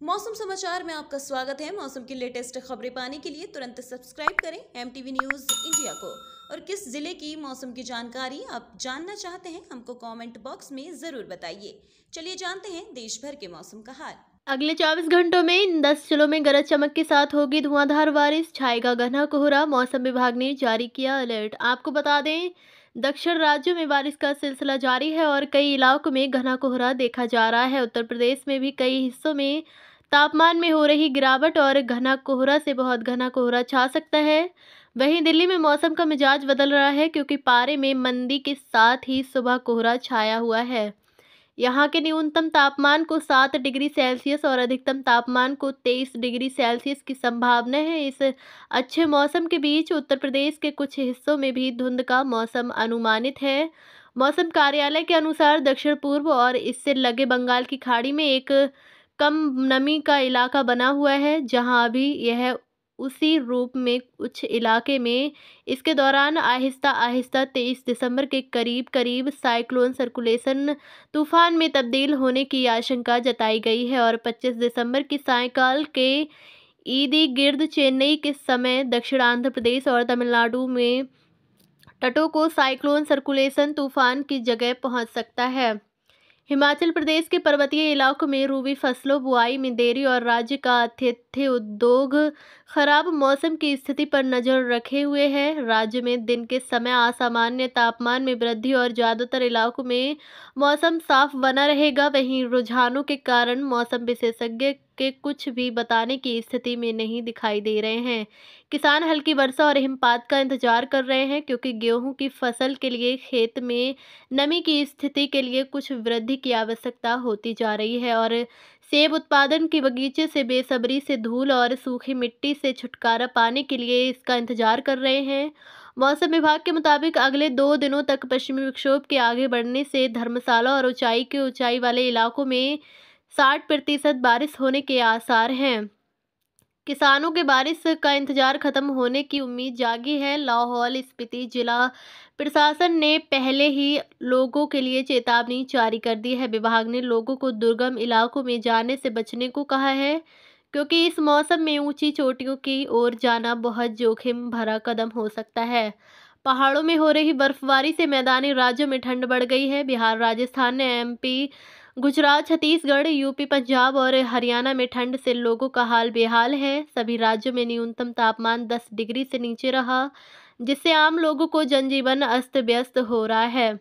मौसम समाचार में आपका स्वागत है। मौसम की लेटेस्ट खबरें पाने के लिए तुरंत सब्सक्राइब करें एमटीवी न्यूज़ इंडिया को। और किस जिले की मौसम की जानकारी आप जानना चाहते हैं, हमको कमेंट बॉक्स में ज़रूर बताइए। चलिए जानते हैं देश भर के मौसम का हाल। अगले 24 घंटों में इन 10 जिलों में गरज चमक के साथ होगी धुआंधार बारिश, छाएगा घना कोहरा। मौसम विभाग ने जारी किया अलर्ट। आपको बता दें, दक्षिण राज्यों में बारिश का सिलसिला जारी है और कई इलाकों में घना कोहरा देखा जा रहा है। उत्तर प्रदेश में भी कई हिस्सों में तापमान में हो रही गिरावट और घना कोहरा से बहुत घना कोहरा छा सकता है। वहीं दिल्ली में मौसम का मिजाज बदल रहा है, क्योंकि पारे में मंदी के साथ ही सुबह कोहरा छाया हुआ है। यहाँ के न्यूनतम तापमान को 7 डिग्री सेल्सियस और अधिकतम तापमान को 23 डिग्री सेल्सियस की संभावना है। इस अच्छे मौसम के बीच उत्तर प्रदेश के कुछ हिस्सों में भी धुंध का मौसम अनुमानित है। मौसम कार्यालय के अनुसार दक्षिण पूर्व और इससे लगे बंगाल की खाड़ी में एक कम नमी का इलाका बना हुआ है, जहाँ अभी यह उसी रूप में कुछ इलाके में इसके दौरान आहिस्ता आहिस्ता 23 दिसंबर के करीब करीब साइक्लोन सर्कुलेशन तूफान में तब्दील होने की आशंका जताई गई है और 25 दिसंबर की सायंकाल के ईदी गिर्द चेन्नई के समय दक्षिण आंध्र प्रदेश और तमिलनाडु में तटों को साइक्लोन सर्कुलेशन तूफान की जगह पहुंच सकता है। हिमाचल प्रदेश के पर्वतीय इलाकों में रबी फसलों बुआई में देरी और राज्य का आतिथ्य उद्योग खराब मौसम की स्थिति पर नजर रखे हुए है। राज्य में दिन के समय असामान्य तापमान में वृद्धि और ज़्यादातर इलाकों में मौसम साफ बना रहेगा। वहीं रुझानों के कारण मौसम विशेषज्ञ के कुछ भी बताने की स्थिति में नहीं दिखाई दे रहे हैं। किसान हल्की वर्षा और हिमपात का इंतजार कर रहे हैं, क्योंकि गेहूं की फसल के लिए खेत में नमी की स्थिति के लिए कुछ वृद्धि की आवश्यकता होती जा रही है और सेब उत्पादन के बगीचे से बेसब्री से धूल और सूखी मिट्टी से छुटकारा पाने के लिए इसका इंतजार कर रहे हैं। मौसम विभाग के मुताबिक अगले 2 दिनों तक पश्चिमी विक्षोभ के आगे बढ़ने से धर्मशाला और ऊंचाई वाले इलाकों में 60% बारिश होने के आसार हैं। किसानों के बारिश का इंतजार खत्म होने की उम्मीद जागी है। लाहौल स्पीति जिला प्रशासन ने पहले ही लोगों के लिए चेतावनी जारी कर दी है। विभाग ने लोगों को दुर्गम इलाकों में जाने से बचने को कहा है, क्योंकि इस मौसम में ऊंची चोटियों की ओर जाना बहुत जोखिम भरा कदम हो सकता है। पहाड़ों में हो रही बर्फबारी से मैदानी राज्यों में ठंड बढ़ गई है। बिहार, राजस्थान, एमपी, गुजरात, छत्तीसगढ़, यूपी, पंजाब और हरियाणा में ठंड से लोगों का हाल बेहाल है। सभी राज्यों में न्यूनतम तापमान 10 डिग्री से नीचे रहा, जिससे आम लोगों को जनजीवन अस्त व्यस्त हो रहा है।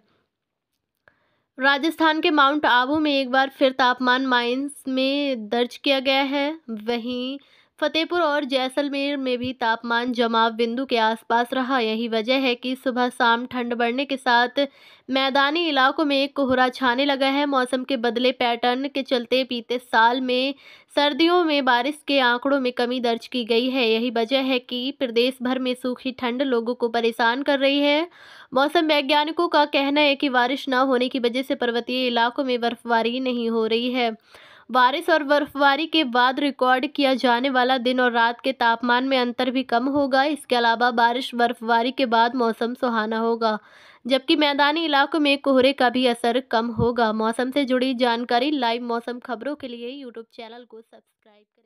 राजस्थान के माउंट आबू में एक बार फिर तापमान माइनस में दर्ज किया गया है। वहीं फतेहपुर और जैसलमेर में भी तापमान जमाव बिंदु के आसपास रहा। यही वजह है कि सुबह शाम ठंड बढ़ने के साथ मैदानी इलाकों में कोहरा छाने लगा है। मौसम के बदले पैटर्न के चलते बीते साल में सर्दियों में बारिश के आंकड़ों में कमी दर्ज की गई है। यही वजह है कि प्रदेश भर में सूखी ठंड लोगों को परेशान कर रही है। मौसम वैज्ञानिकों का कहना है कि बारिश न होने की वजह से पर्वतीय इलाकों में बर्फबारी नहीं हो रही है। बारिश और बर्फबारी के बाद रिकॉर्ड किया जाने वाला दिन और रात के तापमान में अंतर भी कम होगा। इसके अलावा बारिश बर्फबारी के बाद मौसम सुहाना होगा, जबकि मैदानी इलाकों में कोहरे का भी असर कम होगा। मौसम से जुड़ी जानकारी, लाइव मौसम खबरों के लिए यूट्यूब चैनल को सब्सक्राइब करें।